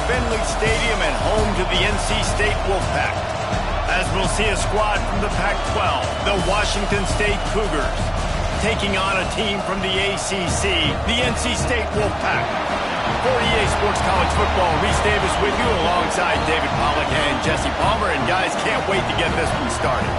Finley Stadium and home to the NC State Wolfpack. As we'll see a squad from the Pac-12, the Washington State Cougars, taking on a team from the ACC, the NC State Wolfpack. For EA Sports College Football, Reese Davis with you alongside David Pollack and Jesse Palmer. And guys, can't wait to get this one started.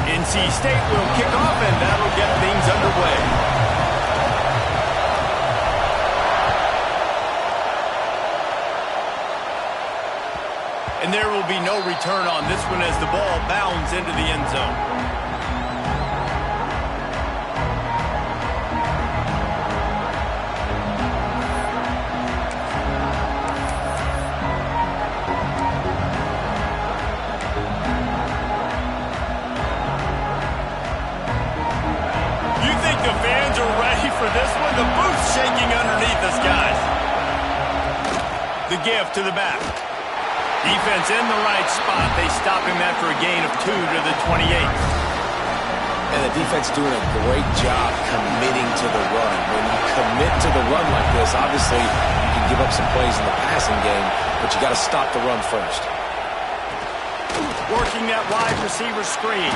NC State will kick off, and that'll get things underway. And there will be no return on this one as the ball bounds into the end zone. For this one, the booth's shaking underneath us, guys. The give to the back. Defense in the right spot. They stop him after a gain of 2 to the 28. And the defense doing a great job committing to the run. When you commit to the run like this, obviously you can give up some plays in the passing game, but you got to stop the run first. Working that wide receiver screen.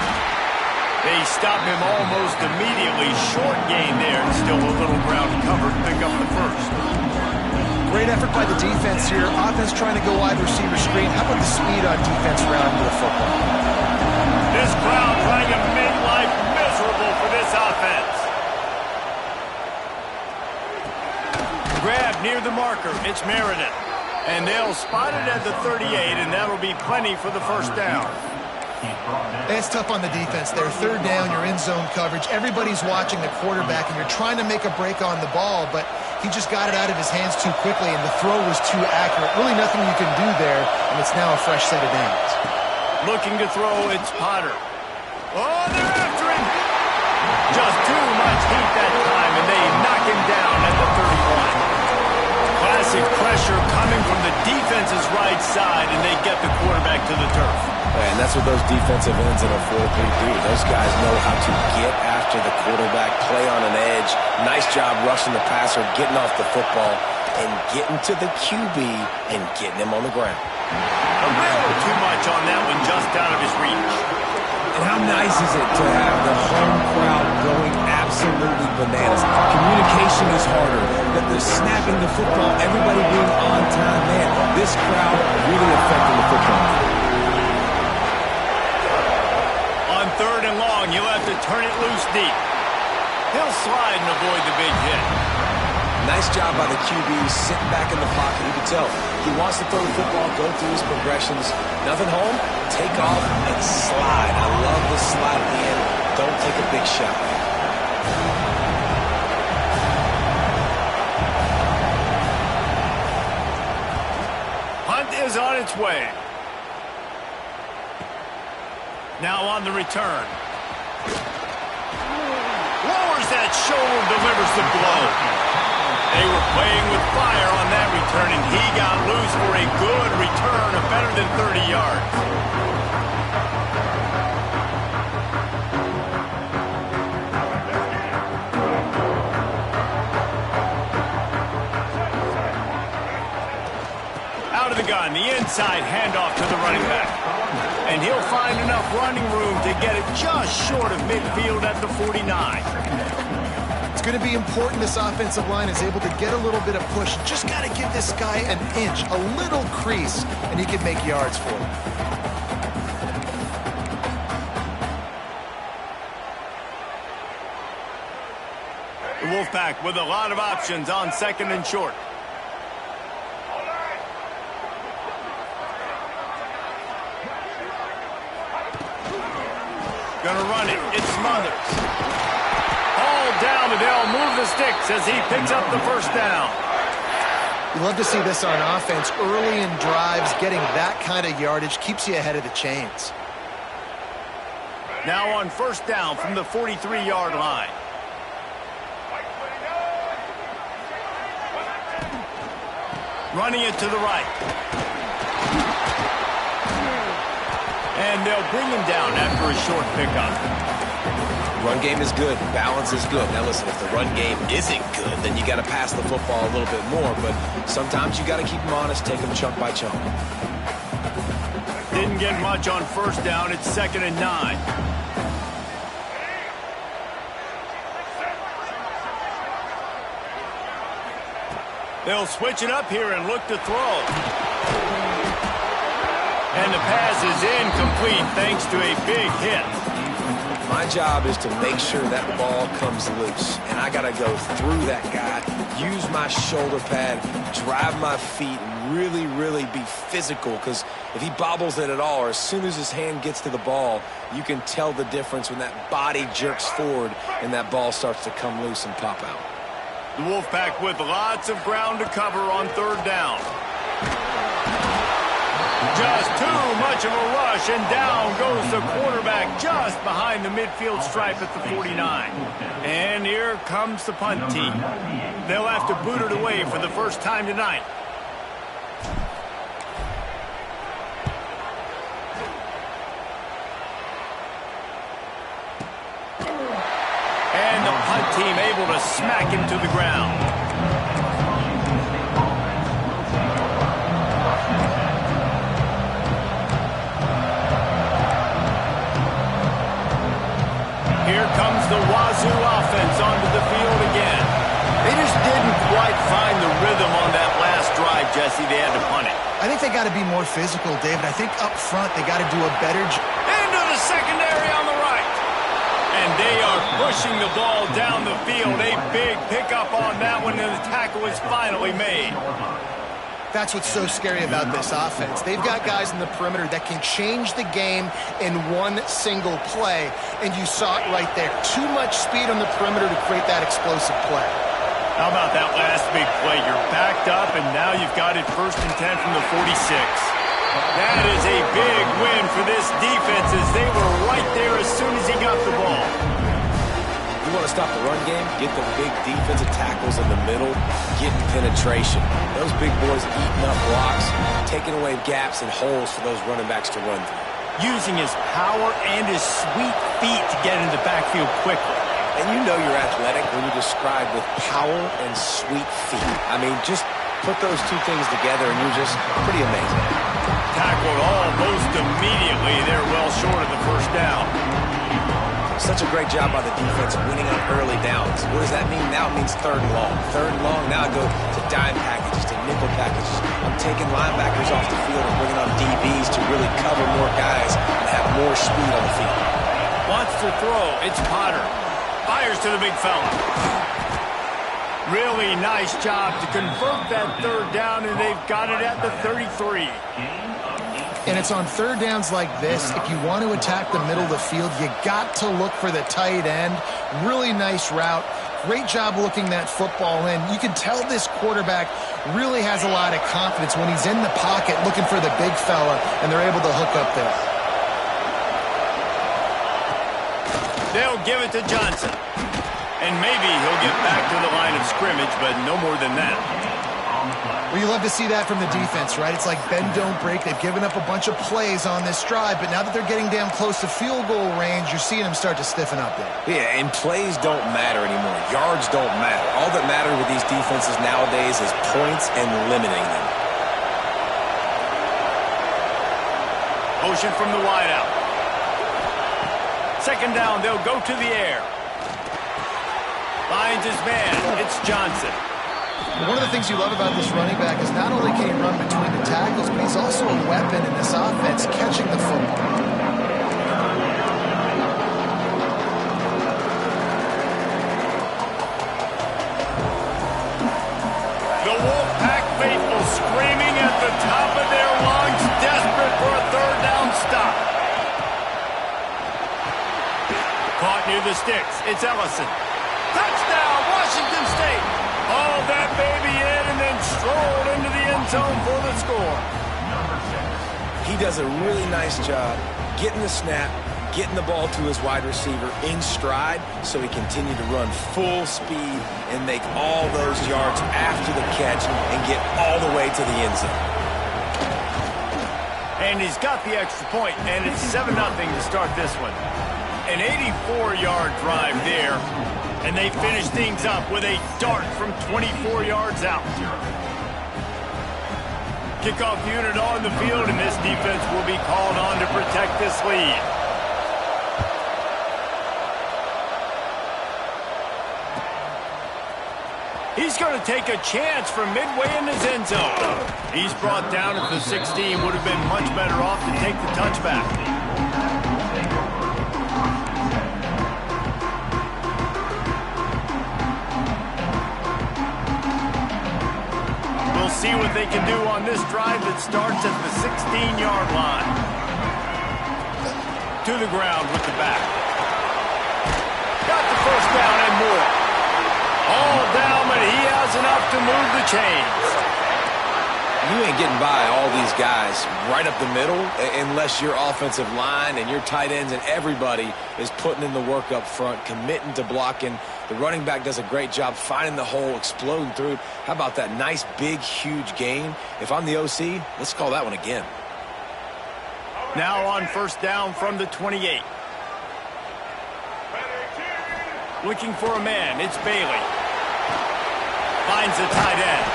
They stop him almost immediately. Short gain there. Still a little ground covered. Pick up the first. Great effort by the defense here. Offense trying to go wide receiver screen. How about the speed on defense rounding the football? This crowd trying to make life miserable for this offense. Grab near the marker. It's Meredith. And they'll spot it at the 38, and that'll be plenty for the first down. It's tough on the defense there. Third down, you're in zone coverage. Everybody's watching the quarterback, and you're trying to make a break on the ball, but he just got it out of his hands too quickly, and the throw was too accurate. Really nothing you can do there, and it's now a fresh set of downs. Looking to throw, it's Potter. Oh, they're after him! Just too much heat that time, and they knock him down at the 31. Classic pressure coming from the defense's right side, and they get the quarterback to the turf. And that's what those defensive ends in a 4-3 do. Those guys know how to get after the quarterback, play on an edge. Nice job rushing the passer, getting off the football, and getting to the QB and getting him on the ground. A little too much on that one, just out of his reach. And how nice is it to have the home crowd going absolutely bananas? Communication is harder. They're snapping the football, everybody being on time. Man, this crowd really affecting the football. On 3rd and long, you'll have to turn it loose deep. He'll slide and avoid the big hit. Nice job by the QB sitting back in the pocket. You can tell he wants to throw the football, go through his progressions. Nothing home, take off and slide. I love the slide at the end. Don't take a big shot. Hunt is on its way. Now on the return. Lowers that shoulder, delivers the blow. They were playing with fire on that return, and he got loose for a good return of better than 30 yards. Out of the gun, the inside handoff to the running back. And he'll find enough running room to get it just short of midfield at the 49. It's going to be important this offensive line is able to get a little bit of push. Just got to give this guy an inch, a little crease, and he can make yards for him. The Wolfpack with a lot of options on 2nd and short. Gonna run it. It's Smothers. All down, and they'll move the sticks as he picks up the first down. You love to see this on offense. Early in drives, getting that kind of yardage keeps you ahead of the chains. Now on first down from the 43-yard line. Running it to the right. And they'll bring him down after a short pickup. Run game is good. Balance is good. Now listen, if the run game isn't good, then you got to pass the football a little bit more. But sometimes you got to keep them honest, take them chunk by chunk. Didn't get much on first down. It's 2nd and 9. They'll switch it up here and look to throw. And the pass is incomplete thanks to a big hit. My job is to make sure that ball comes loose. And I got to go through that guy, use my shoulder pad, drive my feet, and really, really be physical. Because if he bobbles it at all, or as soon as his hand gets to the ball, you can tell the difference when that body jerks forward and that ball starts to come loose and pop out. The Wolfpack with lots of ground to cover on third down. Just too much of a rush, and down goes the quarterback just behind the midfield stripe at the 49. And here comes the punt team. They'll have to boot it away for the first time tonight. And the punt team able to smack him to the ground. Here comes the Wazoo offense onto the field again. They just didn't quite find the rhythm on that last drive, Jesse. They had to punt it. I think they got to be more physical, David. I think up front they got to do a better job. Into the secondary on the right. And they are pushing the ball down the field. A big pickup on that one, and the tackle is finally made. That's what's so scary about this offense. They've got guys in the perimeter that can change the game in one single play, and you saw it right there. Too much speed on the perimeter to create that explosive play. How about that last big play? You're backed up, and now you've got it 1st and 10 from the 46. That is a big win for this defense, as they were right there as soon as he got the ball. You want to stop the run game? Get the big defensive tackles in the middle, getting penetration. Those big boys eating up blocks, taking away gaps and holes for those running backs to run through. Using his power and his sweet feet to get into the backfield quickly. And you know you're athletic when you describe with power and sweet feet. I mean, just put those two things together and you're just pretty amazing. Tackled almost immediately. They're well short of the first down. Such a great job by the defense winning on early downs. What does that mean? Now it means 3rd and long. 3rd and long, now I go to dime packages, to nickel packages. I'm taking linebackers off the field and bringing on DBs to really cover more guys and have more speed on the field. Wants to throw. It's Potter. Fires to the big fella. Really nice job to convert that 3rd down, and they've got it at the 33. And it's on 3rd downs like this, if you want to attack the middle of the field, you got to look for the tight end. Really nice route. Great job looking that football in. You can tell this quarterback really has a lot of confidence when he's in the pocket looking for the big fella, and they're able to hook up there. They'll give it to Johnson. And maybe he'll get back to the line of scrimmage, but no more than that. Well, you love to see that from the defense, right? It's like bend, don't break. They've given up a bunch of plays on this drive, but now that they're getting down close to field goal range, you're seeing them start to stiffen up there. Yeah, and plays don't matter anymore. Yards don't matter. All that matters with these defenses nowadays is points and limiting them. Motion from the wideout. 2nd down, they'll go to the air. Finds his man. It's Johnson. One of the things you love about this running back is not only can he run between the tackles, but he's also a weapon in this offense, catching the football. The Wolfpack faithful screaming at the top of their lungs, desperate for a 3rd down stop. Caught near the sticks. It's Ellison. Touchdown, Washington State. Hauled that baby in and then strolled zone for the score. He does a really nice job getting the snap, getting the ball to his wide receiver in stride so he continued to run full speed and make all those yards after the catch and get all the way to the end zone. And he's got the extra point, and it's 7-0 to start this one. An 84-yard drive there, and they finish things up with a dart from 24 yards out. Kickoff unit on the field, and this defense will be called on to protect this lead. He's going to take a chance from midway in his end zone. He's brought down at the 16. Would have been much better off to take the touchback. We'll see what they can do on this drive that starts at the 16-yard line. To the ground with the back. Got the first down and more. All down, but he has enough to move the chains. You ain't getting by all these guys right up the middle unless your offensive line and your tight ends and everybody is putting in the work up front, committing to blocking. The running back does a great job finding the hole, exploding through it. How about that nice, big, huge gain? If I'm the OC, let's call that one again. Now on first down from the 28. Looking for a man, it's Bailey. Finds a tight end.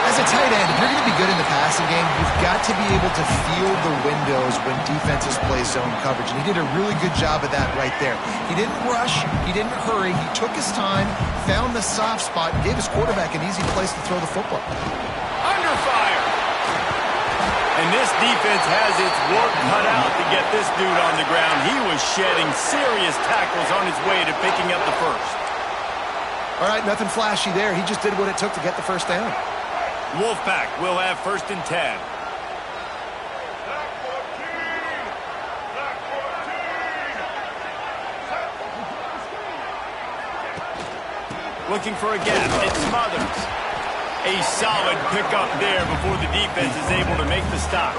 As a tight end, if you're going to be good in the passing game, you've got to be able to feel the windows when defenses play zone coverage. And he did a really good job of that right there. He didn't rush. He didn't hurry. He took his time, found the soft spot, and gave his quarterback an easy place to throw the football. Under fire. And this defense has its work cut out to get this dude on the ground. He was shedding serious tackles on his way to picking up the first. All right, nothing flashy there. He just did what it took to get the first down. Wolfpack will have first and 10. Looking for a gap. It's Smothers. A solid pickup there before the defense is able to make the stop.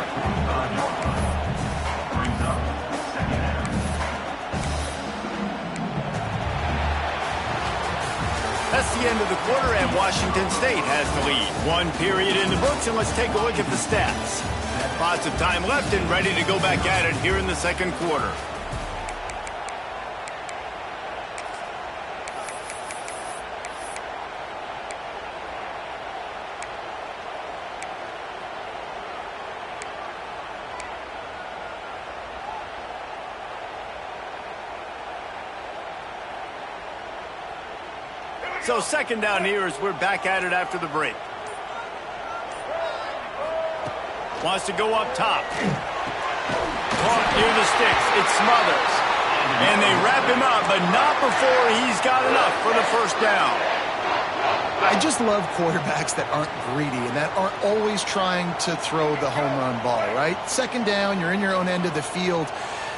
That's the end of the quarter, and Washington State has the lead. One period in the books, and let's take a look at the stats. Lots of time left and ready to go back at it here in the second quarter. So second down here as we're back at it after the break. Wants to go up top. Caught near the sticks. It's Smothers. And they wrap him up, but not before he's got enough for the first down. I just love quarterbacks that aren't greedy and that aren't always trying to throw the home run ball, right? Second down, you're in your own end of the field.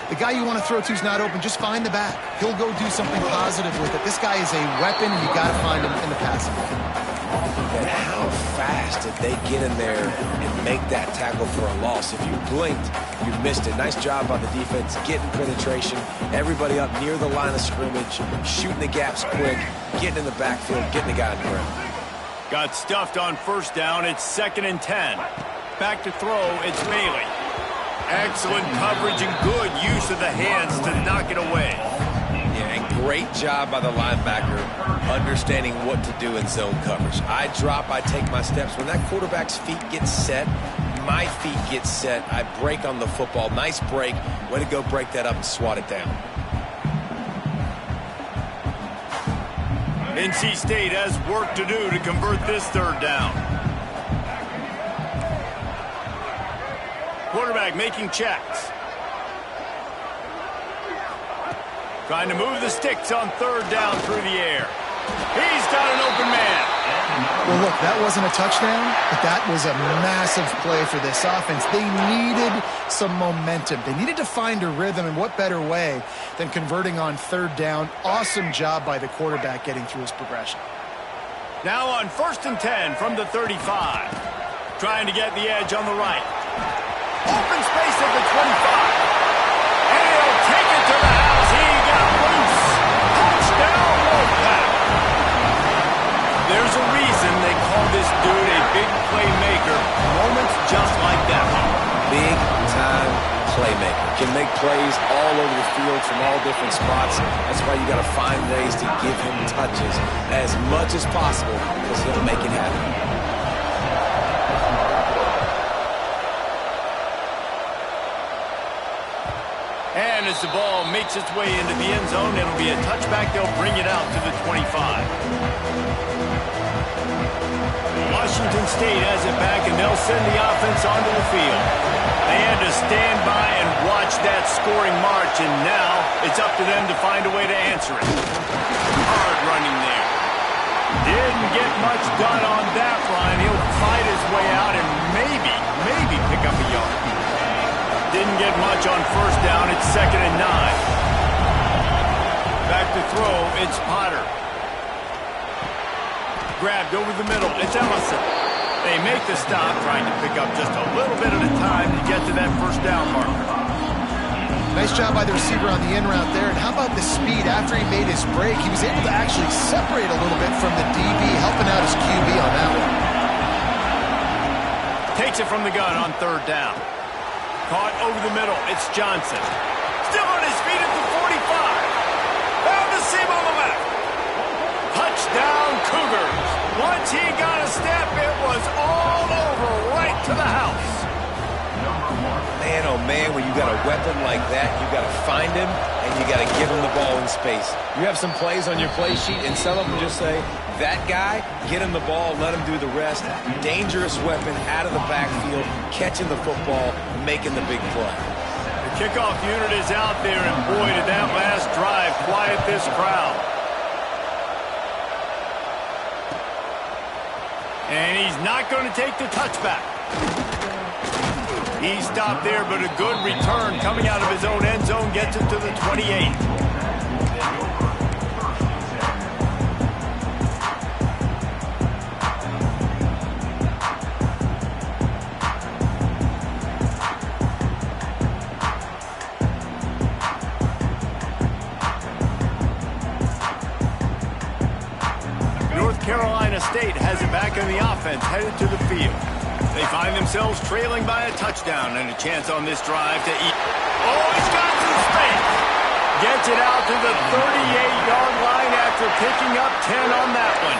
The guy you want to throw to is not open. Just find the back. He'll go do something positive with it. This guy is a weapon, and you got to find him in the passing game. And how fast did they get in there and make that tackle for a loss? If you blinked, you missed it. Nice job by the defense, getting penetration. Everybody up near the line of scrimmage, shooting the gaps quick, getting in the backfield, getting the guy on the ground. Got stuffed on first down. It's second and 10. Back to throw. It's Bailey. Excellent coverage and good use of the hands to knock it away. Yeah, and great job by the linebacker understanding what to do in zone coverage. I drop, I take my steps. When that quarterback's feet get set, my feet get set. I break on the football. Nice break. Way to go break that up and swat it down. NC State has work to do to convert this third down. Quarterback making checks. Trying to move the sticks on third down through the air. He's got an open man. Well, look, that wasn't a touchdown, but that was a massive play for this offense. They needed some momentum. They needed to find a rhythm, and what better way than converting on third down. Awesome job by the quarterback getting through his progression. Now on first and 10 from the 35. Trying to get the edge on the right. Open space at the 25. And he'll take it to the house. He got loose. Touchdown, Wolfpack. There's a reason they call this dude a big playmaker. Moments just like that one. Big-time playmaker. Can make plays all over the field from all different spots. That's why you got to find ways to give him touches as much as possible because he'll make it happen. And as the ball makes its way into the end zone, it'll be a touchback. They'll bring it out to the 25. Washington State has it back, and they'll send the offense onto the field. They had to stand by and watch that scoring march, and now it's up to them to find a way to answer it. Hard running there. Didn't get much done on that run. He'll fight his way out and maybe pick up a yard. Didn't get much on first down. It's 2nd and 9. Back to throw. It's Potter. Grabbed over the middle. It's Ellison. They make the stop, trying to pick up just a little bit at a time to get to that first down marker. Nice job by the receiver on the in route there. And how about the speed after he made his break? He was able to actually separate a little bit from the DB, helping out his QB on that one. Takes it from the gun on 3rd down. Caught over the middle. It's Johnson. Still on his feet at the 45. Found the seam on the left. Touchdown, Cougars. Once he got a step, it was all over right to the house. Man, oh man, when you got a weapon like that, you got to find him and you got to give him the ball in space. You have some plays on your play sheet, and some of them just say, that guy, get him the ball, let him do the rest. Dangerous weapon out of the backfield, catching the football, making the big play. The kickoff unit is out there, and boy, did that last drive quiet this crowd. And he's not going to take the touchback. He stopped there, but a good return coming out of his own end zone gets it to the 28. Carolina State has it back in the offense, headed to the field. They find themselves trailing by a touchdown and a chance on this drive to eat. Oh, he's got some space. Gets it out to the 38-yard line after picking up 10 on that one.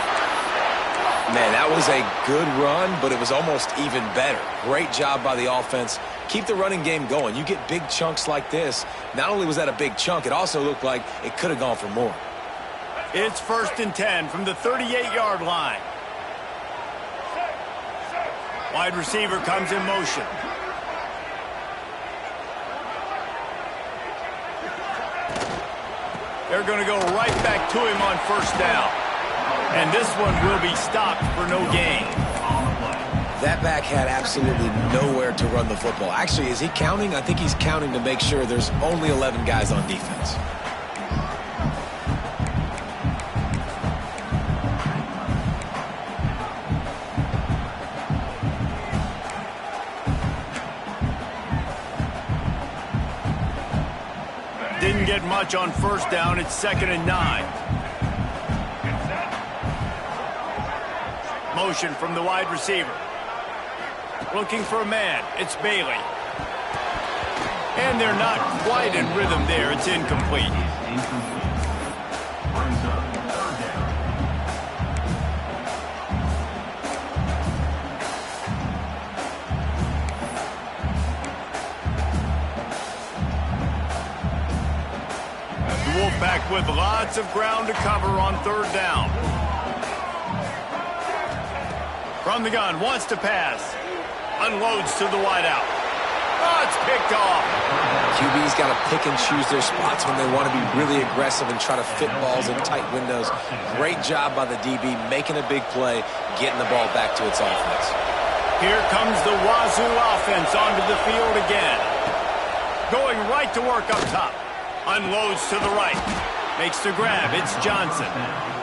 Man, that was a good run, but it was almost even better. Great job by the offense. Keep the running game going. You get big chunks like this. Not only was that a big chunk, it also looked like it could have gone for more. It's 1st and 10 from the 38-yard line. Wide receiver comes in motion. They're going to go right back to him on 1st down. And this one will be stopped for no gain. That back had absolutely nowhere to run the football. Actually, is he counting? I think he's counting to make sure there's only 11 guys on defense. Didn't get much on 1st down. It's 2nd and 9. Motion from the wide receiver. Looking for a man. It's Bailey. And they're not quite in rhythm there. It's incomplete. Wolfpack with lots of ground to cover on 3rd down. From the gun, wants to pass. Unloads to the wideout. Oh, it's picked off. QB's got to pick and choose their spots when they want to be really aggressive and try to fit balls in tight windows. Great job by the DB, making a big play, getting the ball back to its offense. Here comes the Wazoo offense onto the field again. Going right to work up top. Unloads to the right. Makes the grab. It's Johnson.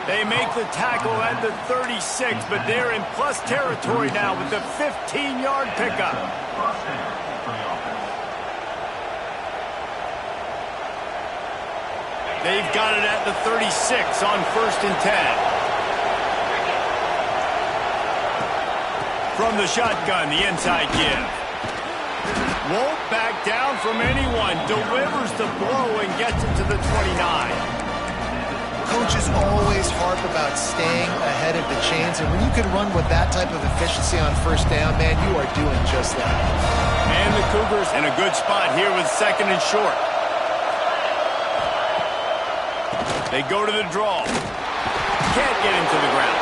They make the tackle at the 36, but they're in plus territory now with the 15-yard pickup. They've got it at the 36 on 1st and 10. From the shotgun, the inside give. Won't back down from anyone. Delivers the blow and gets it to the 29. Coaches always harp about staying ahead of the chains, and when you can run with that type of efficiency on 1st down, man, you are doing just that. And the Cougars in a good spot here with 2nd and short. They go to the draw. Can't get him to the ground.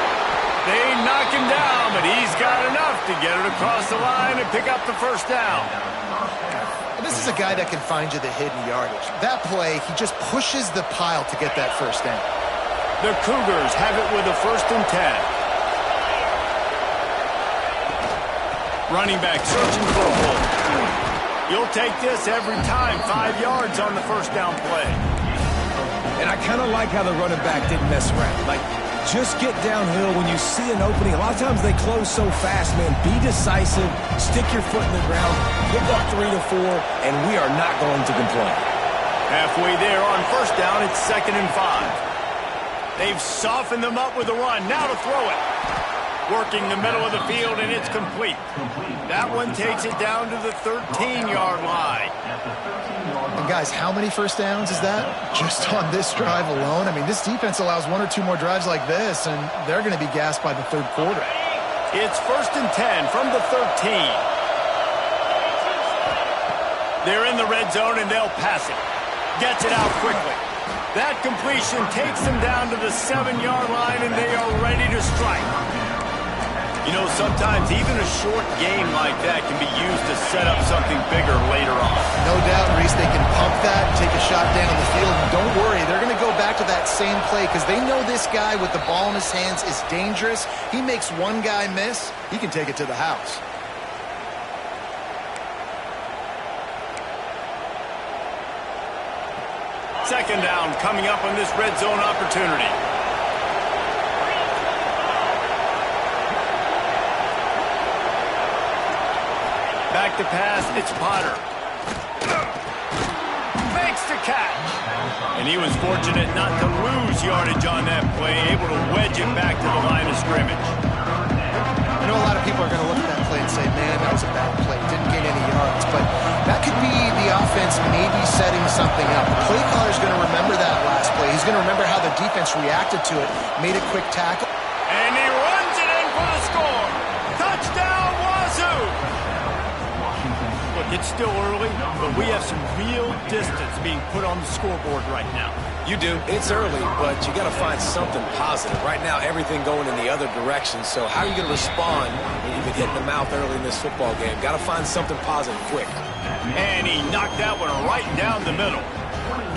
They knock him down, but he's got enough to get it across the line and pick up the 1st down. And this is a guy that can find you the hidden yardage. That play, he just pushes the pile to get that 1st down. The Cougars have it with a 1st and 10. Running back searching for a hole. You'll take this every time. 5 yards on the 1st down play. And I kind of like how the running back didn't mess around. Like, just get downhill when you see an opening. A lot of times they close so fast, man. Be decisive. Stick your foot in the ground. Pick up 3 to 4, and we are not going to complain. Halfway there on 1st down, it's 2nd and 5. They've softened them up with a run. Now to throw it. Working the middle of the field, and it's complete. That one takes it down to the 13-yard line. And guys, how many 1st downs is that? Just on this drive alone? I mean, this defense allows 1 or 2 more drives like this, and they're going to be gassed by the 3rd quarter. It's 1st and 10 from the 13. They're in the red zone, and they'll pass it. Gets it out quickly. That completion takes them down to the 7-yard line, and they are ready to strike. You know, sometimes even a short game like that can be used to set up something bigger later on. No doubt, Reese, they can pump that and take a shot down the field. And don't worry, they're going to go back to that same play because they know this guy with the ball in his hands is dangerous. He makes one guy miss, he can take it to the house. Second down coming up on this red zone opportunity. Back to pass, it's Potter. Makes the catch. And he was fortunate not to lose yardage on that play, able to wedge it back to the line of scrimmage. I know a lot of people are going to look at that play and say, man, that was a bad play. Didn't gain any yards. But that could be the offense maybe setting something up. The play caller's going to remember that last play. He's going to remember how the defense reacted to it, made a quick tackle. And he runs it in for the score. Touchdown, Wazoo! Look, it's still early, but we have some real distance being put on the scoreboard right now. You do. It's early, but you got to find something positive. Right now, everything going in the other direction. So how are you going to respond when you've been hit in the mouth early in this football game? Got to find something positive quick. And he knocked that one right down the middle.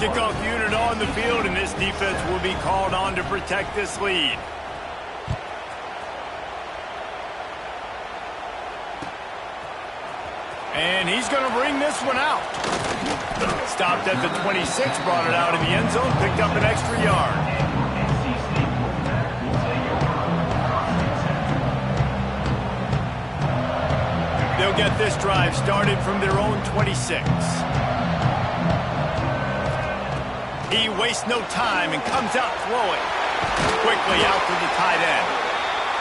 Kickoff unit on the field, and this defense will be called on to protect this lead. And he's going to bring this one out. Stopped at the 26, brought it out in the end zone, picked up an extra yard. They'll get this drive started from their own 26. He wastes no time and comes out throwing. Quickly out to the tight end.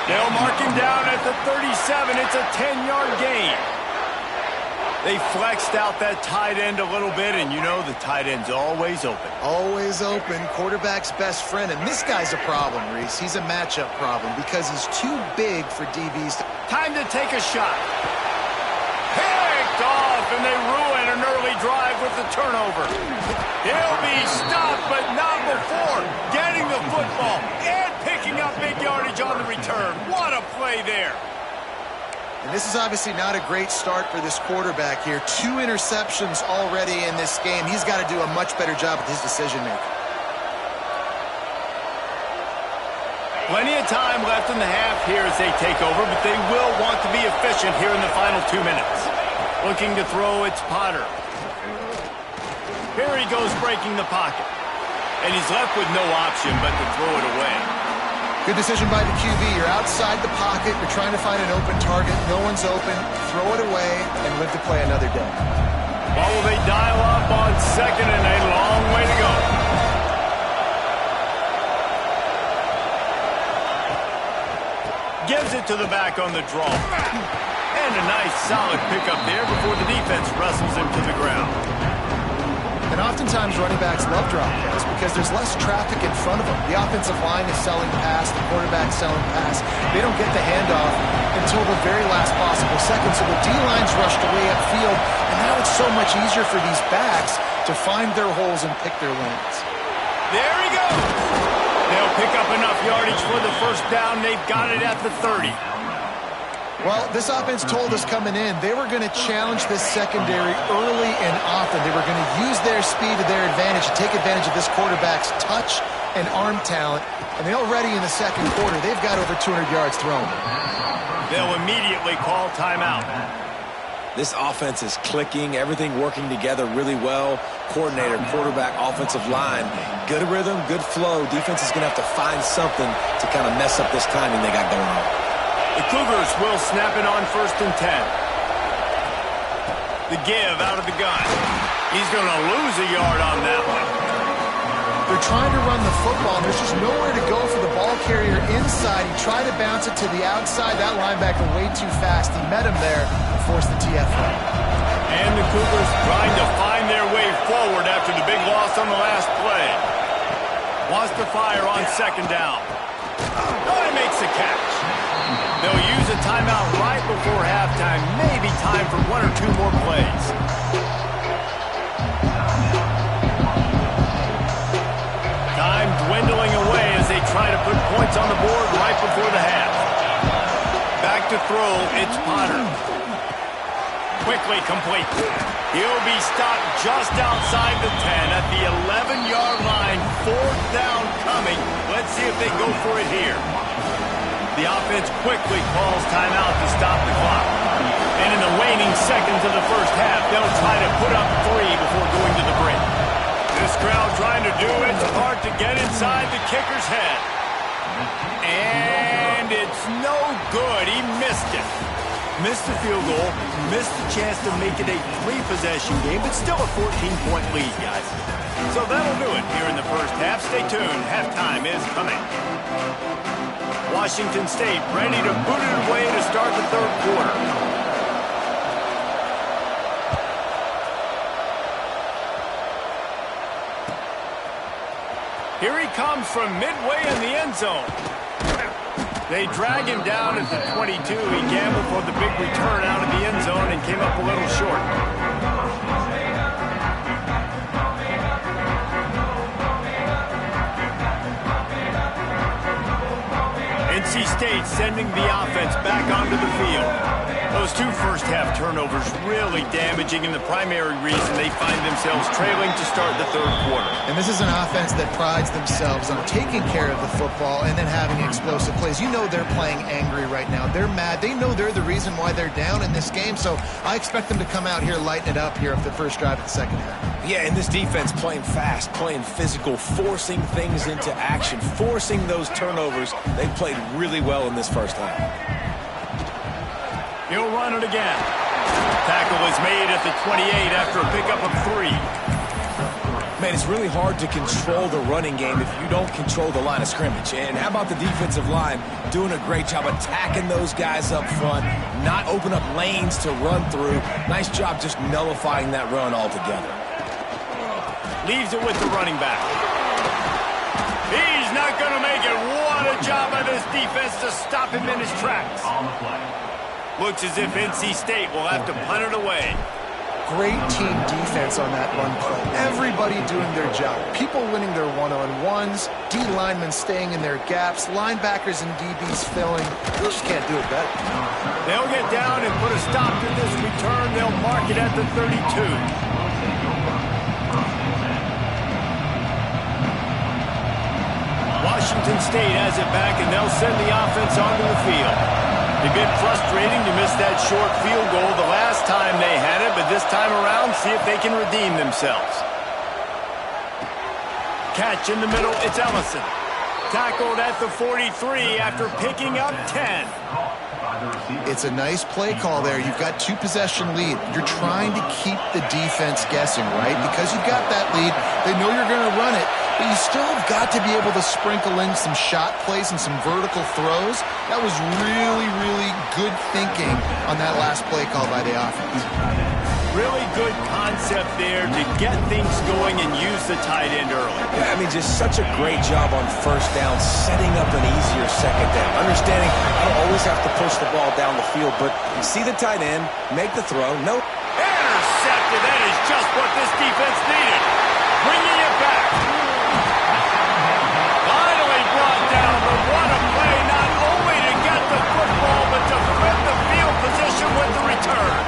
They'll mark him down at the 37. It's a 10-yard gain. They flexed out that tight end a little bit, and you know the tight end's always open. Always open, quarterback's best friend. And this guy's a problem, Reese. He's a matchup problem because he's too big for DBs. Time to take a shot. Picked off, and they ruin an early drive with the turnover. He'll be stopped, but not before getting the football and picking up big yardage on the return. What a play there. And this is obviously not a great start for this quarterback here. 2 interceptions already in this game. He's got to do a much better job with his decision-making. Plenty of time left in the half here as they take over, but they will want to be efficient here in the final 2 minutes. Looking to throw, it's Potter. Here he goes breaking the pocket. And he's left with no option but to throw it away. Good decision by the QB. You're outside the pocket. You're trying to find an open target. No one's open. Throw it away and live to play another day. Well, will they dial up on second and a long way to go? Gives it to the back on the draw. And a nice solid pickup there before the defense wrestles him to the ground. And oftentimes running backs love drop plays because there's less traffic in front of them. The offensive line is selling pass, the quarterback's selling pass. They don't get the handoff until the very last possible second. So the D-line's rushed away upfield, and now it's so much easier for these backs to find their holes and pick their lanes. There he goes. They'll pick up enough yardage for the first down. They've got it at the 30. Well, this offense told us coming in they were going to challenge this secondary early and often. They were going to use their speed to their advantage and take advantage of this quarterback's touch and arm talent. And they already in the second quarter, they've got over 200 yards thrown. They'll immediately call timeout. This offense is clicking, everything working together really well. Coordinator, quarterback, offensive line, good rhythm, good flow. Defense is going to have to find something to kind of mess up this timing they got going on. The Cougars will snap it on 1st and 10. The give out of the gun. He's going to lose a yard on that one. They're trying to run the football, and there's just nowhere to go for the ball carrier inside. He tried to bounce it to the outside. That linebacker way too fast. He met him there and forced the TFL. And the Cougars trying to find their way forward after the big loss on the last play. Wants to fire on 2nd down. Oh, he makes a catch. They'll use a timeout right before halftime. Maybe time for 1 or 2 more plays. Time dwindling away as they try to put points on the board right before the half. Back to throw, it's Potter. Quickly complete. He'll be stopped just outside the 10 at the 11-yard line. 4th down coming. Let's see if they go for it here. The offense quickly calls timeout to stop the clock. And in the waning seconds of the first half, they'll try to put up 3 before going to the break. This crowd trying to do its part to get inside the kicker's head. And it's no good. He missed it. Missed the field goal, missed the chance to make it a 3-possession game, but still a 14-point lead, guys. So that'll do it here in the first half. Stay tuned. Halftime is coming. Washington State ready to boot it away to start the 3rd quarter. Here he comes from midway in the end zone. They drag him down at the 22. He gambled for the big return out of the end zone and came up a little short. NC State sending the offense back onto the field. Those 2 first-half turnovers really damaging, and the primary reason they find themselves trailing to start the 3rd quarter. And this is an offense that prides themselves on taking care of the football and then having explosive plays. You know they're playing angry right now. They're mad. They know they're the reason why they're down in this game, so I expect them to come out here, lighten it up here of the first drive of the second half. Yeah, and this defense playing fast, playing physical, forcing things into action, forcing those turnovers. They played really well in this first half. He'll run it again. Tackle is made at the 28 after a pickup of 3. Man, it's really hard to control the running game if you don't control the line of scrimmage. And how about the defensive line doing a great job attacking those guys up front, not open up lanes to run through. Nice job just nullifying that run altogether. Leaves it with the running back. He's not going to make it. What a job by this defense to stop him in his tracks. On the play. Looks as if NC State will have to punt it away. Great team defense on that run play. Everybody doing their job. People winning their one-on-ones, D linemen staying in their gaps, linebackers and DBs filling. You just can't do it better. They'll get down and put a stop to this return. They'll mark it at the 32. Washington State has it back, and they'll send the offense onto the field. A bit frustrating to miss that short field goal the last time they had it, but this time around, see if they can redeem themselves. Catch in the middle, it's Ellison. Tackled at the 43 after picking up 10. It's a nice play call there. You've got 2-possession lead. You're trying to keep the defense guessing, right? Because you've got that lead, they know you're going to run it, but you still have got to be able to sprinkle in some shot plays and some vertical throws. That was really, really good thinking on that last play call by the offense. Really good concept there to get things going and use the tight end early. Yeah, I mean, just such a great job on first down, setting up an easier second down. Understanding I don't always have to push the ball down the field, but you see the tight end, make the throw. Nope. Intercepted. That is just what this defense needed. Bringing it back. Finally brought down, but what a play, not only to get the football, but to flip the field position with the return.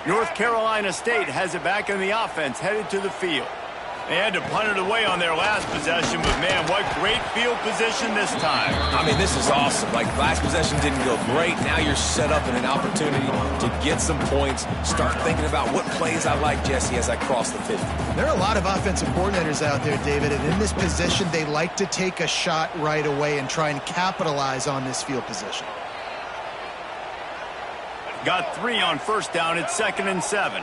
North Carolina State has it back in the offense, headed to the field. They had to punt it away on their last possession, but man, what great field position this time. I mean, this is awesome. Like, last possession didn't go great. Now you're set up in an opportunity to get some points. Start thinking about what plays I like, Jesse, as I cross the 50. There are a lot of offensive coordinators out there, David, and in this position, they like to take a shot right away and try and capitalize on this field position. Got 3 on first down. It's 2nd and 7.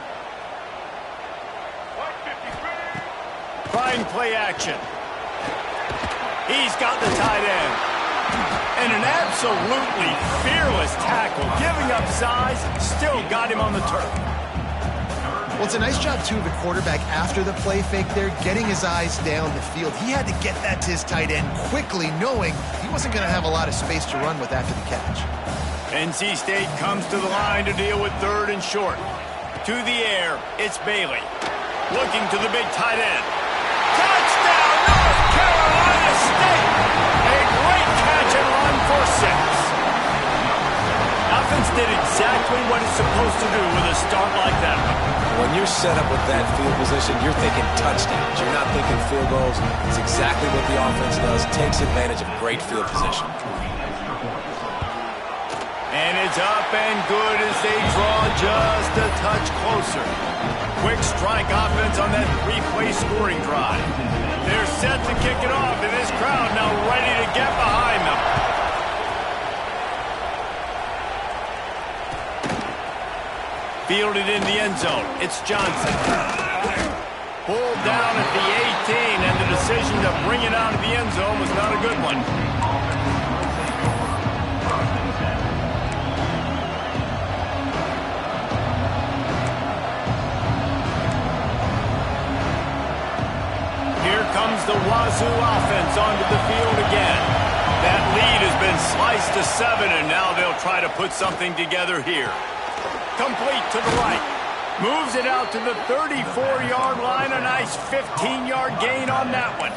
Trying play action. He's got the tight end. And an absolutely fearless tackle. Giving up size, still got him on the turf. Well, it's a nice job, too, of the quarterback after the play fake there, getting his eyes down the field. He had to get that to his tight end quickly, knowing he wasn't going to have a lot of space to run with after the catch. NC State comes to the line to deal with 3rd and short. To the air, it's Bailey. Looking to the big tight end. Touchdown, North Carolina State! A great catch and run for 6. Offense did exactly what it's supposed to do with a start like that one. When you're set up with that field position, you're thinking touchdowns. You're not thinking field goals. It's exactly what the offense does. Takes advantage of great field position. And it's up and good as they draw just a touch closer. Quick strike offense on that 3-play scoring drive. They're set to kick it off, and this crowd now ready to get behind them. Fielded in the end zone. It's Johnson. Pulled down at the 18, and the decision to bring it out of the end zone was not a good one. Comes the Wazoo offense onto the field again. That lead has been sliced to 7, and now they'll try to put something together here. Complete to the right. Moves it out to the 34-yard line. A nice 15-yard gain on that one.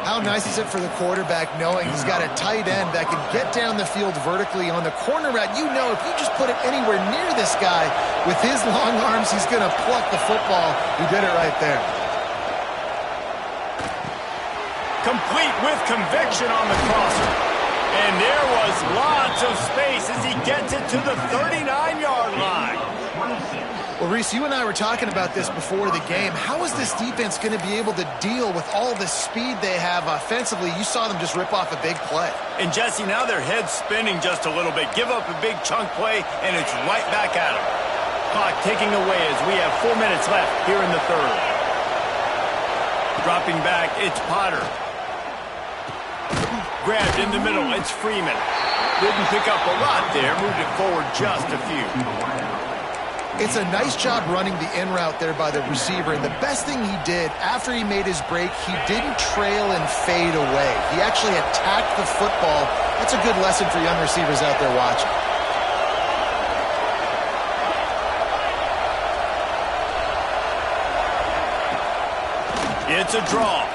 How nice is it for the quarterback knowing he's got a tight end that can get down the field vertically on the corner route? You know, if you just put it anywhere near this guy with his long arms, he's going to pluck the football. He did it right there. Complete with conviction on the crosser. And there was lots of space as he gets it to the 39-yard line. Well, Reese, you and I were talking about this before the game. How is this defense going to be able to deal with all the speed they have offensively? You saw them just rip off a big play. And, Jesse, now their head's spinning just a little bit. Give up a big chunk play, and it's right back at them. Clock ticking away as we have 4 minutes left here in the 3rd. Dropping back, it's Potter. Grabbed in the middle, it's Freeman. Didn't pick up a lot there, moved it forward just a few. It's a nice job running the in route there by the receiver, and the best thing he did after he made his break, he didn't trail and fade away. He actually attacked the football. That's a good lesson for young receivers out there watching. It's a draw.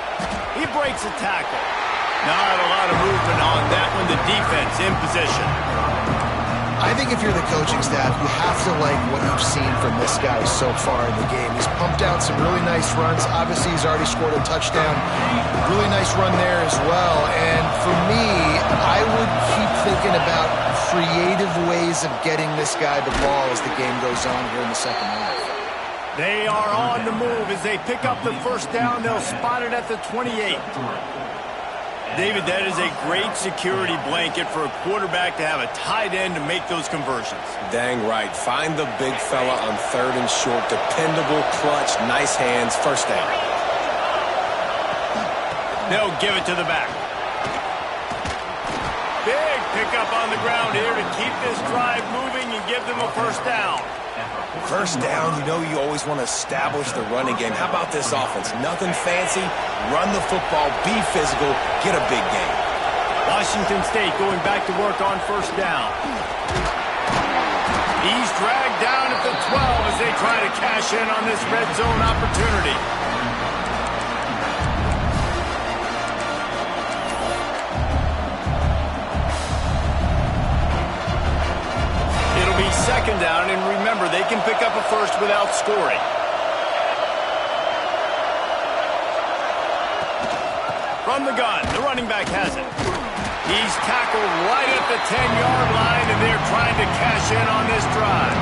He breaks a tackle. Not a lot of movement on that one. The defense in position. I think if you're the coaching staff, you have to like what you've seen from this guy so far in the game. He's pumped out some really nice runs. Obviously, he's already scored a touchdown. Really nice run there as well. And for me, I would keep thinking about creative ways of getting this guy the ball as the game goes on here in the second half. They are on the move as they pick up the first down. They'll spot it at the 28. David, that is a great security blanket for a quarterback to have a tight end to make those conversions. Dang right. Find the big fella on 3rd and short. Dependable, clutch, nice hands, first down. They'll give it to the back. Big pickup on the ground here to keep this drive moving and give them a first down. First down, you know you always want to establish the running game. How about this offense? Nothing fancy. Run the football, be physical, get a big game. Washington State going back to work on first down. He's dragged down at the 12 as they try to cash in on this red zone opportunity. It'll be second down, and remember, they can pick up a first without scoring. From the gun, the running back has it. He's tackled right at the 10-yard line, and they're trying to cash in on this drive.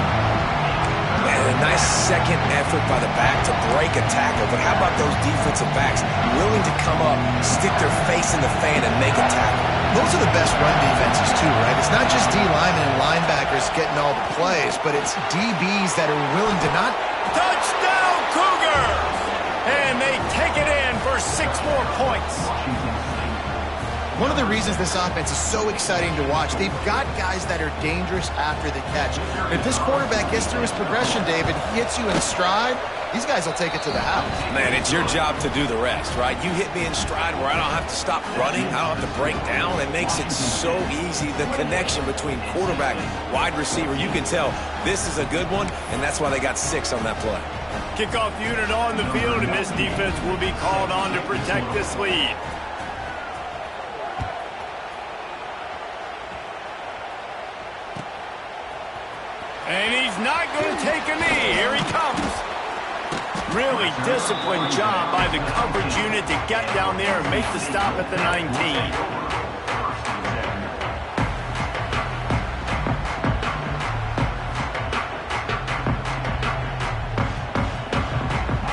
And a nice second effort by the back to break a tackle. But how about those defensive backs willing to come up, stick their face in the fan, and make a tackle? Those are the best run defenses too, right? It's not just D linemen and linebackers getting all the plays, but it's DBs that are willing to not... Touchdown, Cougars! And they take it in for 6 more points. One of the reasons this offense is so exciting to watch, they've got guys that are dangerous after the catch. If this quarterback gets through his progression, David, he hits you in stride, these guys will take it to the house. Man, it's your job to do the rest, right? You hit me in stride where I don't have to stop running, I don't have to break down. It makes it so easy. The connection between quarterback, wide receiver, you can tell this is a good one, and that's why they got 6 on that play. Kickoff unit on the field, and this defense will be called on to protect this lead. And he's not going to take a knee. Here he comes. Really disciplined job by the coverage unit to get down there and make the stop at the 19.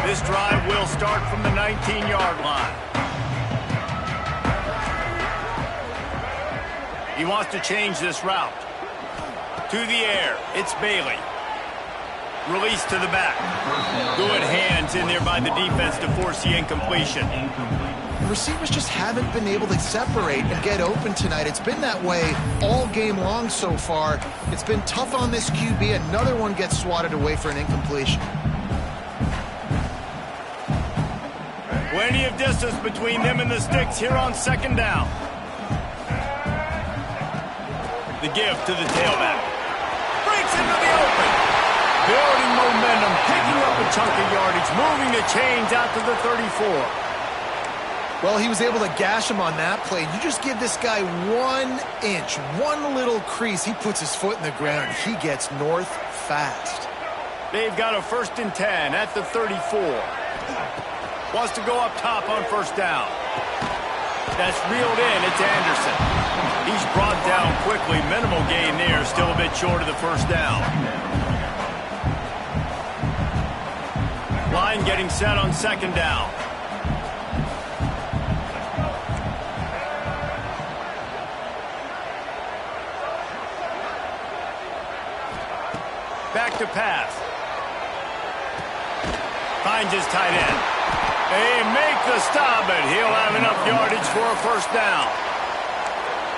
This drive will start from the 19-yard line. He wants to change this route. To the air, it's Bailey. Release to the back. Good hands in there by the defense to force the incompletion. The receivers just haven't been able to separate and get open tonight. It's been that way all game long so far. It's been tough on this QB. Another one gets swatted away for an incompletion. Plenty of distance between them and the sticks here on second down. The give to the tailback. Breaks into the open. Building momentum, picking up a chunk of yardage, moving the chains out to the 34. Well, he was able to gash him on that play. You just give this guy 1 inch, one little crease. He puts his foot in the ground. He gets north fast. They've got a 1st and 10 at the 34. Wants to go up top on first down. That's reeled in. It's Anderson. He's brought down quickly. Minimal gain there. Still a bit short of the first down. Line getting set on second down. Back to pass. Finds his tight end. They make the stop, but he'll have enough yardage for a first down.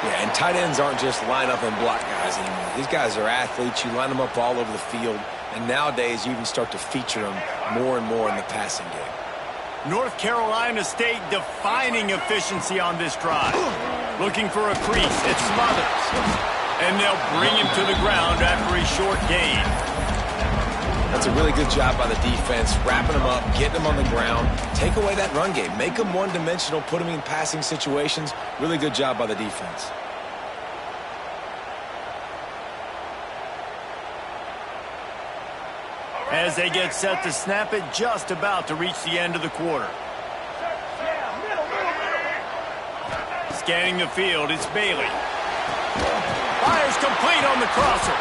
Yeah, and tight ends aren't just line up and block guys anymore. These guys are athletes. You line them up all over the field, and nowadays you even start to feature them more and more in the passing game. North Carolina State defining efficiency on this drive. Looking for a crease. It's Smothers. And they'll bring him to the ground after a short gain. That's a really good job by the defense, wrapping them up, getting them on the ground. Take away that run game. Make them one-dimensional, put them in passing situations. Really good job by the defense. As they get set to snap it, just about to reach the end of the quarter. Scanning the field, it's Bailey. Fires complete on the crosser.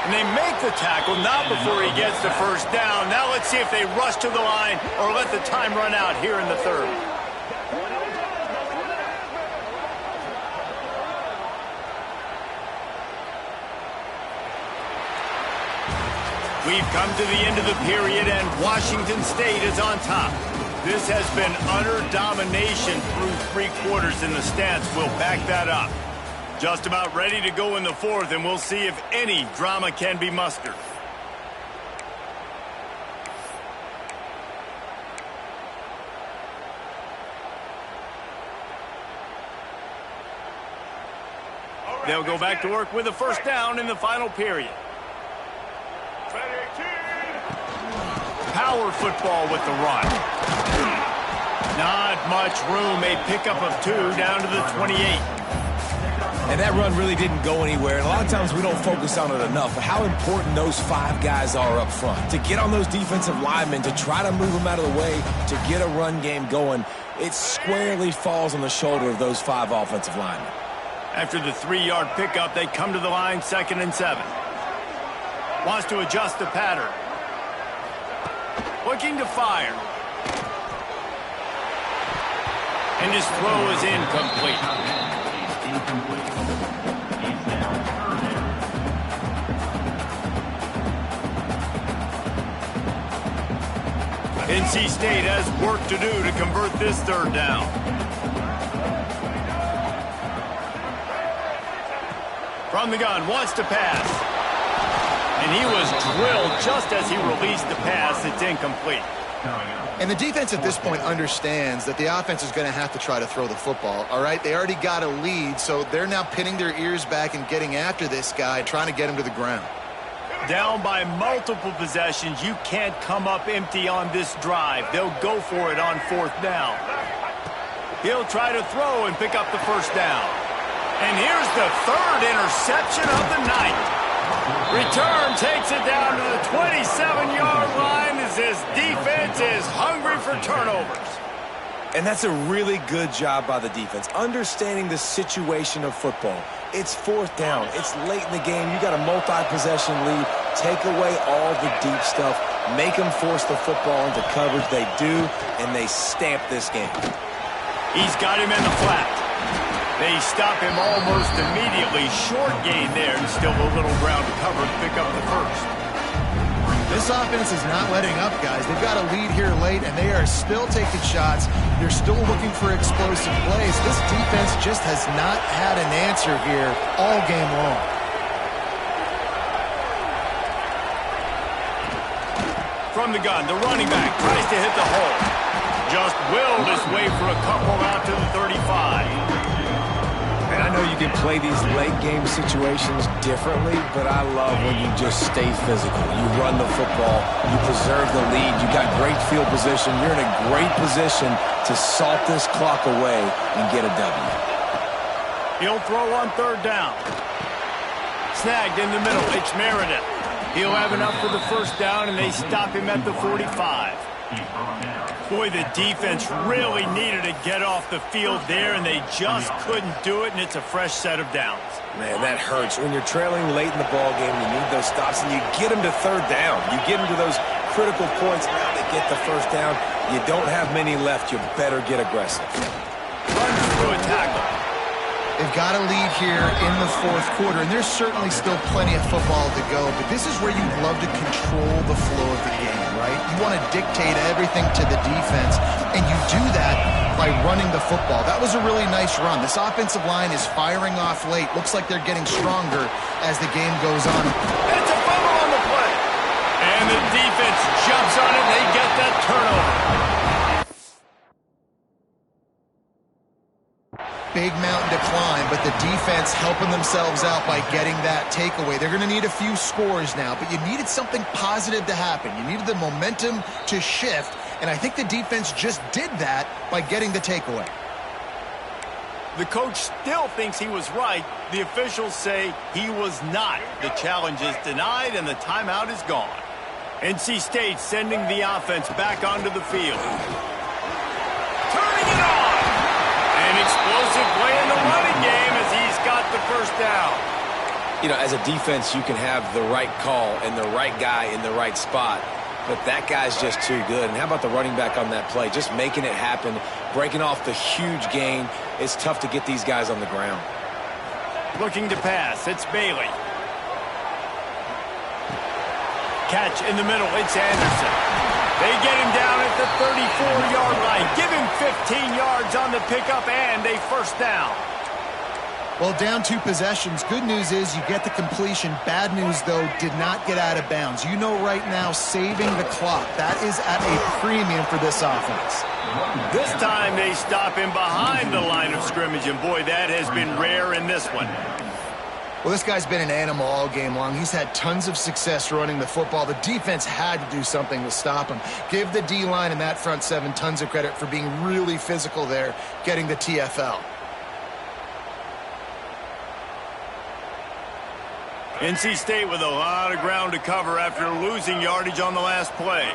And they make the tackle, not before he gets the first down. Now let's see if they rush to the line or let the time run out here in the third. We've come to the end of the period, and Washington State is on top. This has been utter domination through 3 quarters, and the stats will back that up. Just about ready to go in the fourth, and we'll see if any drama can be mustered. They'll go back to work with a first down in the final period. Power football with the run. Not much room. A pickup of 2 down to the 28. And that run really didn't go anywhere. And a lot of times we don't focus on it enough. But how important those 5 guys are up front. To get on those defensive linemen, to try to move them out of the way, to get a run game going, it squarely falls on the shoulder of those 5 offensive linemen. After the 3-yard pickup, they come to the line 2nd and 7. Wants to adjust the pattern. Looking to fire. And his throw is incomplete. NC State has work to do to convert this 3rd down. From the gun, wants to pass. And he was drilled just as he released the pass. It's incomplete. And the defense at this point understands that the offense is going to have to try to throw the football, all right? They already got a lead, so they're now pinning their ears back and getting after this guy, trying to get him to the ground. Down by multiple possessions, you can't come up empty on this drive. They'll go for it on 4th down. He'll try to throw and pick up the first down. And here's the 3rd interception of the night. Return takes it down to the 27-yard line as his defense is hungry for turnovers. And that's a really good job by the defense, understanding the situation of football. It's 4th down. It's late in the game. You got a multi-possession lead. Take away all the deep stuff. Make them force the football into coverage. They do, and they stamp this game. He's got him in the flat. They stop him almost immediately. Short gain there, and still a little ground to cover to pick up the first. This offense is not letting up, guys. They've got a lead here late, and they are still taking shots. They're still looking for explosive plays. This defense just has not had an answer here all game long. From the gun, the running back tries to hit the hole. Just willed his way for a couple out to the 35. And I know you can play these late-game situations differently, but I love when you just stay physical. You run the football, you preserve the lead, you got great field position. You're in a great position to salt this clock away and get a W. He'll throw on 3rd down. Snagged in the middle, it's Meredith. He'll have enough for the first down, and they stop him at the 45. Boy, the defense really needed to get off the field there, and they just couldn't do it, and it's a fresh set of downs. Man, that hurts. When you're trailing late in the ball game, you need those stops, and you get them to 3rd down. You get them to those critical points. Now they get the first down. You don't have many left. You better get aggressive. Runs through a tackle. They've got a lead here in the 4th quarter, and there's certainly still plenty of football to go, but this is where you'd love to control the flow of the game, right? You want to dictate everything to the defense, and you do that by running the football. That was a really nice run. This offensive line is firing off late. Looks like they're getting stronger as the game goes on. And it's a fumble on the play. And the defense jumps on it. They get that turnover. big mountain to climb, but the defense helping themselves out by getting that takeaway. They're going to need a few scores now, but you needed something positive to happen. You needed the momentum to shift, and I think the defense just did that by getting the takeaway. The coach still thinks he was right. The officials say he was not. The challenge is denied, and the timeout is gone. NC State sending the offense back onto the field. Turning it on! An explosive play in the running game as he's got the first down. You know, as a defense, you can have the right call and the right guy in the right spot, but that guy's just too good. And how about the running back on that play? Just making it happen, breaking off the huge gain. It's tough to get these guys on the ground. Looking to pass, it's Bailey. Catch in the middle, it's Anderson. They get him down at the 34-yard line. Give him 15 yards on the pickup and a first down. Well, down 2 possessions. Good news is you get the completion. Bad news, though, did not get out of bounds. You know right now, saving the clock. That is at a premium for this offense. This time they stop him behind the line of scrimmage, and boy, that has been rare in this one. Well, this guy's been an animal all game long. He's had tons of success running the football. The defense had to do something to stop him. Give the D-line and that front 7 tons of credit for being really physical there, getting the TFL. NC State with a lot of ground to cover after losing yardage on the last play.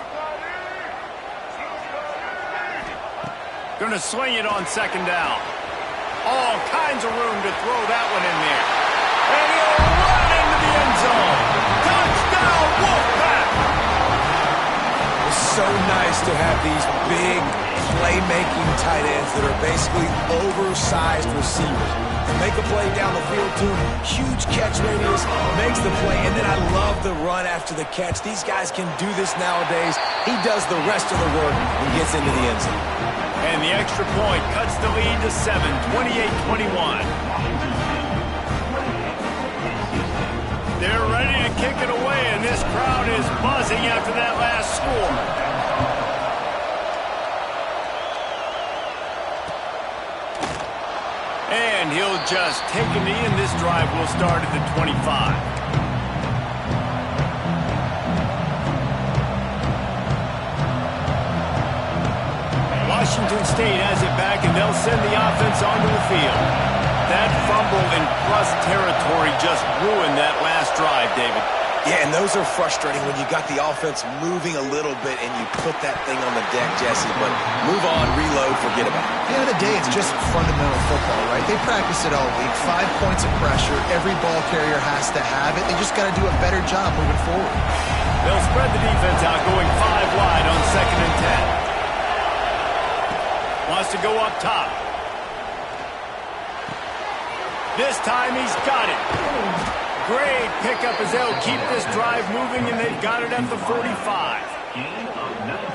Going to sling it on second down. All kinds of room to throw that one in there. And he'll run into the end zone. Touchdown, Wolfpack! It's so nice to have these big playmaking tight ends that are basically oversized receivers. Make a play down the field to him, huge catch radius, makes the play, and then I love the run after the catch. These guys can do this nowadays. He does the rest of the work and gets into the end zone. And the extra point cuts the lead to 7, 28-21. They're ready to kick it away, and this crowd is buzzing after that last score. And he'll just take a knee, and this drive will start at the 25. Washington State has it back, and they'll send the offense onto the field. That fumble in crust territory just ruined that last drive, David. Yeah, and those are frustrating when you got the offense moving a little bit and you put that thing on the deck, Jesse. But move on, reload, forget about it. At the end of the day, it's just fundamental football, right? They practice it all week. 5 points of pressure. Every ball carrier has to have it. They just got to do a better job moving forward. They'll spread the defense out, going 5 wide on 2nd and 10. Wants to go up top. This time he's got it. Great pickup as they'll keep this drive moving, and they've got it at the 45.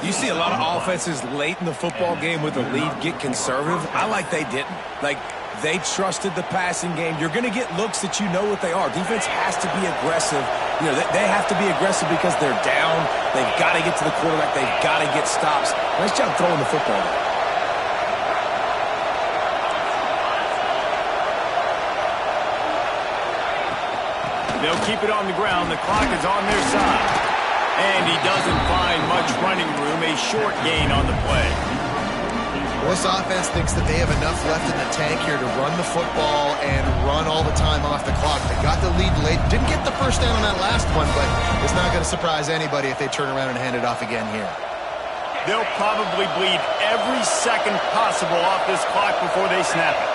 You see a lot of offenses late in the football game with a lead get conservative. I like they didn't. Like, they trusted the passing game. You're going to get looks that you know what they are. Defense has to be aggressive. You know, they have to be aggressive because they're down. They've got to get to the quarterback. They've got to get stops. Nice job throwing the football there. They'll keep it on the ground. The clock is on their side. And he doesn't find much running room. A short gain on the play. Well, this offense thinks that they have enough left in the tank here to run the football and run all the time off the clock. They got the lead late. Didn't get the first down on that last one, but it's not going to surprise anybody if they turn around and hand it off again here. They'll probably bleed every second possible off this clock before they snap it.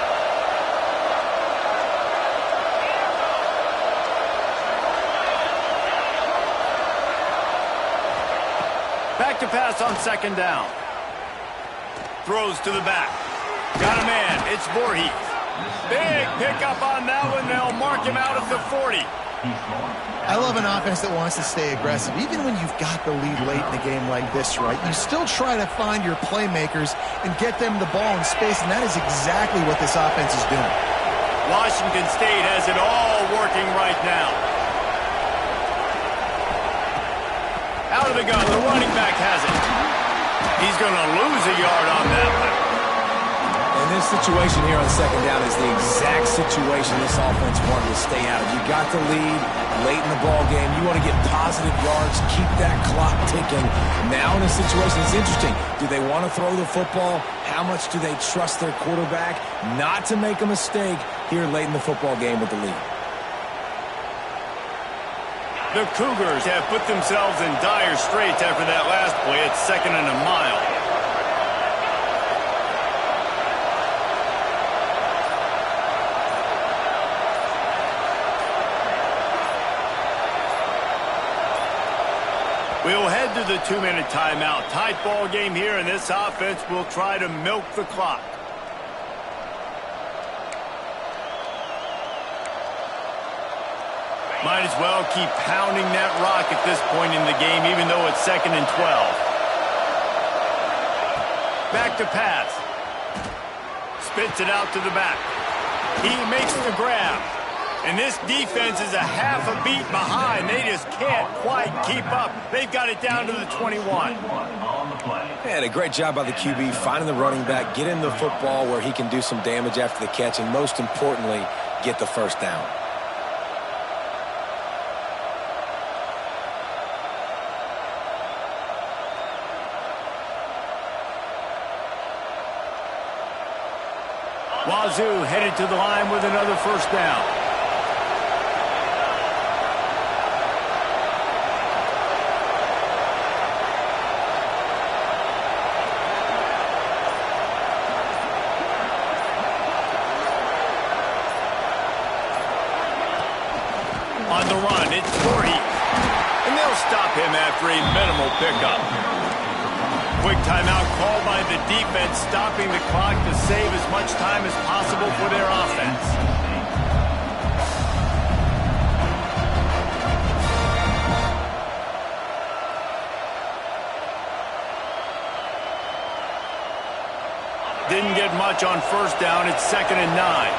Back to pass on 2nd down. Throws to the back. Got a man. It's Voorhees. Big pickup on that one. They'll mark him out at the 40. I love an offense that wants to stay aggressive. Even when you've got the lead late in the game like this, right, you still try to find your playmakers and get them the ball in space, and that is exactly what this offense is doing. Washington State has it all working right now. Out of the gun, the running back has it. He's going to lose a yard on that one. And this situation here on second down is the exact situation this offense wanted to stay out of. You got the lead late in the ball game. You want to get positive yards, keep that clock ticking. Now in a situation, it's interesting. Do they want to throw the football? How much do they trust their quarterback not to make a mistake here late in the football game with the lead? The Cougars have put themselves in dire straits after that last play at 2nd and a mile. We'll head to the 2-minute timeout. Tight ball game here, and this offense will try to milk the clock. Might as well keep pounding that rock at this point in the game, even though it's 2nd and 12. Back to pass. Spits it out to the back. He makes the grab. And this defense is a half a beat behind. They just can't quite keep up. They've got it down to the 21. And a great job by the QB finding the running back, getting the football where he can do some damage after the catch, and most importantly, get the first down. Wazoo headed to the line with another first down. On the run, it's 40. And they'll stop him after a minimal pickup. Quick timeout called by the defense, stopping the clock to save as much time as possible for their offense. Didn't get much on first down. It's 2nd and 9.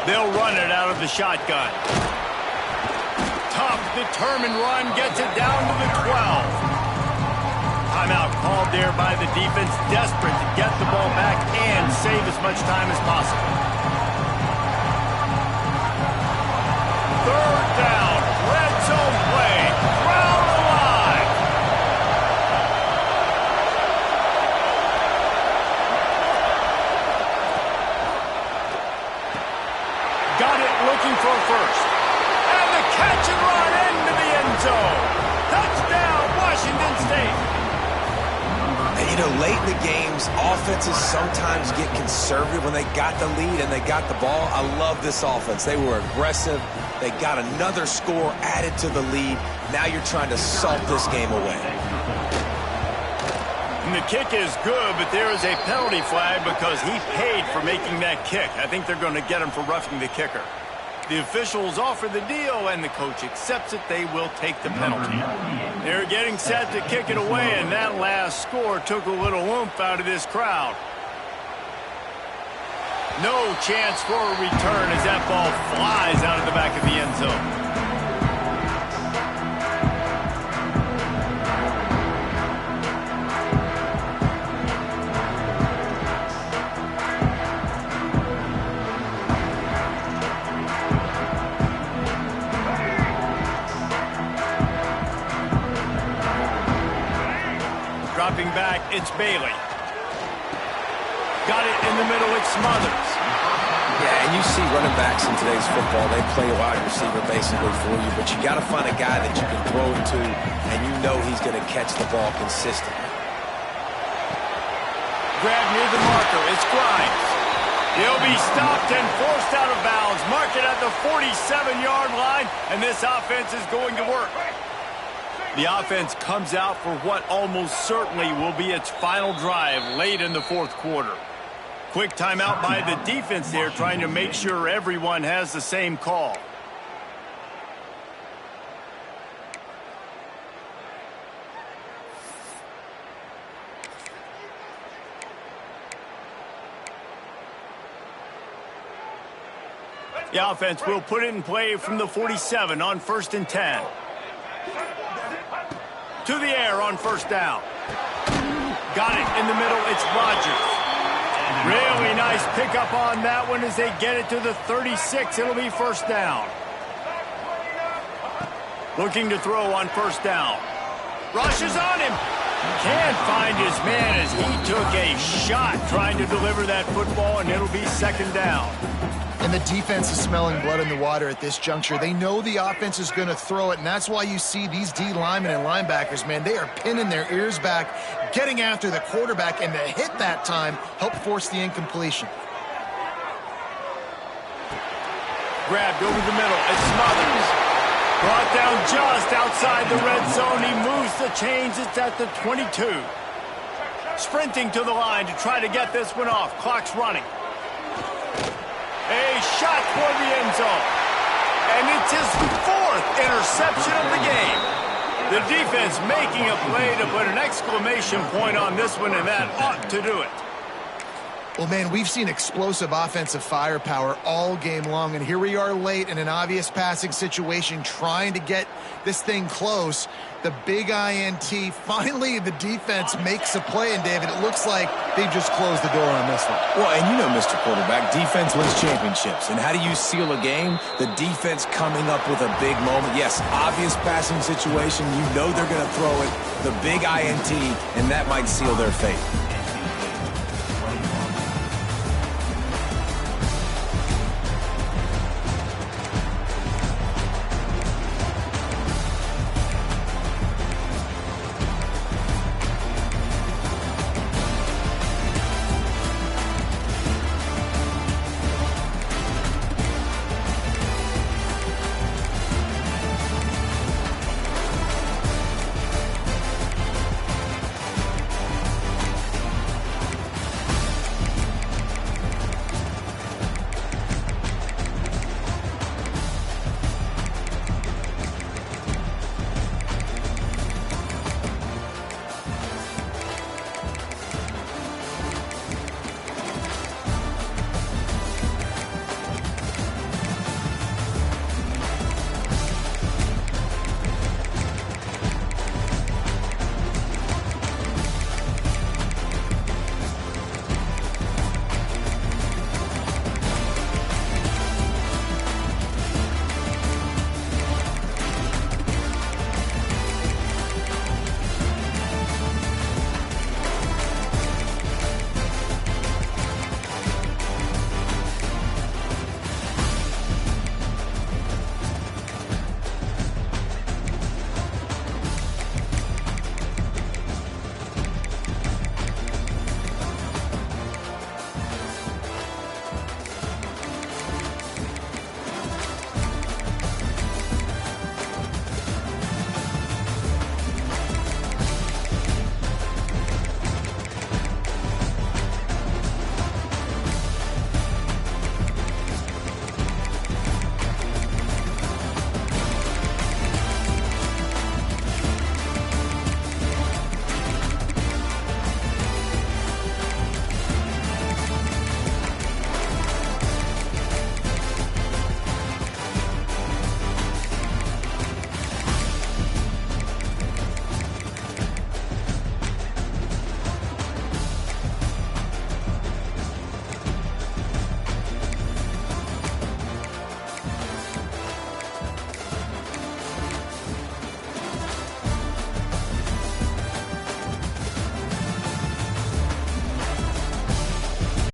They'll run it out of the shotgun. Tough, determined run gets it down to the 12. Timeout called there by the defense, desperate to get the ball back and save as much time as possible. 3rd down, red zone play, crowd alive. Got it, looking for a first. And the catch and run into the end zone. Touchdown, Washington State. And, you know, late in the games, offenses sometimes get conservative when they got the lead and they got the ball. I love this offense. They were aggressive. They got another score added to the lead. Now you're trying to salt this game away. And the kick is good, but there is a penalty flag because he paid for making that kick. I think they're going to get him for roughing the kicker. The officials offer the deal, and the coach accepts it. They will take the penalty. They're getting set to kick it away, and that last score took a little oomph out of this crowd. No chance for a return as that ball flies out of the back of the end zone. Dropping back, it's Bailey. Got it in the middle, it's Smothers. Yeah, and you see running backs in today's football, they play wide receiver basically for you, but you got to find a guy that you can throw it to, and you know he's going to catch the ball consistently. Grab near the marker, it's Grimes. He'll be stopped and forced out of bounds. Mark it at the 47-yard line, and this offense is going to work. The offense comes out for what almost certainly will be its final drive late in the 4th quarter. Quick timeout by the defense there, trying to make sure everyone has the same call. The offense will put it in play from the 47 on 1st and 10. To the air on 1st down. Got it in the middle. It's Rodgers. Really nice pickup on that one as they get it to the 36. It'll be first down. Looking to throw on first down. Rushes on him. Can't find his man as he took a shot trying to deliver that football, and it'll be second down. And the defense is smelling blood in the water at this juncture. They know the offense is going to throw it, and that's why you see these D linemen and linebackers, man, they are pinning their ears back, getting after the quarterback, and the hit that time helped force the incompletion. Grabbed over the middle. It's Smothers. Brought down just outside the red zone. He moves the chains. It's at the 22. Sprinting to the line to try to get this one off. Clock's running. A shot toward the end zone. And it's his fourth interception of the game. The defense making a play to put an exclamation point on this one, and that ought to do it. Well, man, we've seen explosive offensive firepower all game long, and here we are late in an obvious passing situation trying to get this thing close. The big INT, finally the defense makes a play, and David, it looks like they've just closed the door on this one. Well, and you know, Mr. Quarterback, defense wins championships. And how do you seal a game? The defense coming up with a big moment. Yes, obvious passing situation. You know they're going to throw it. The big INT, and that might seal their fate.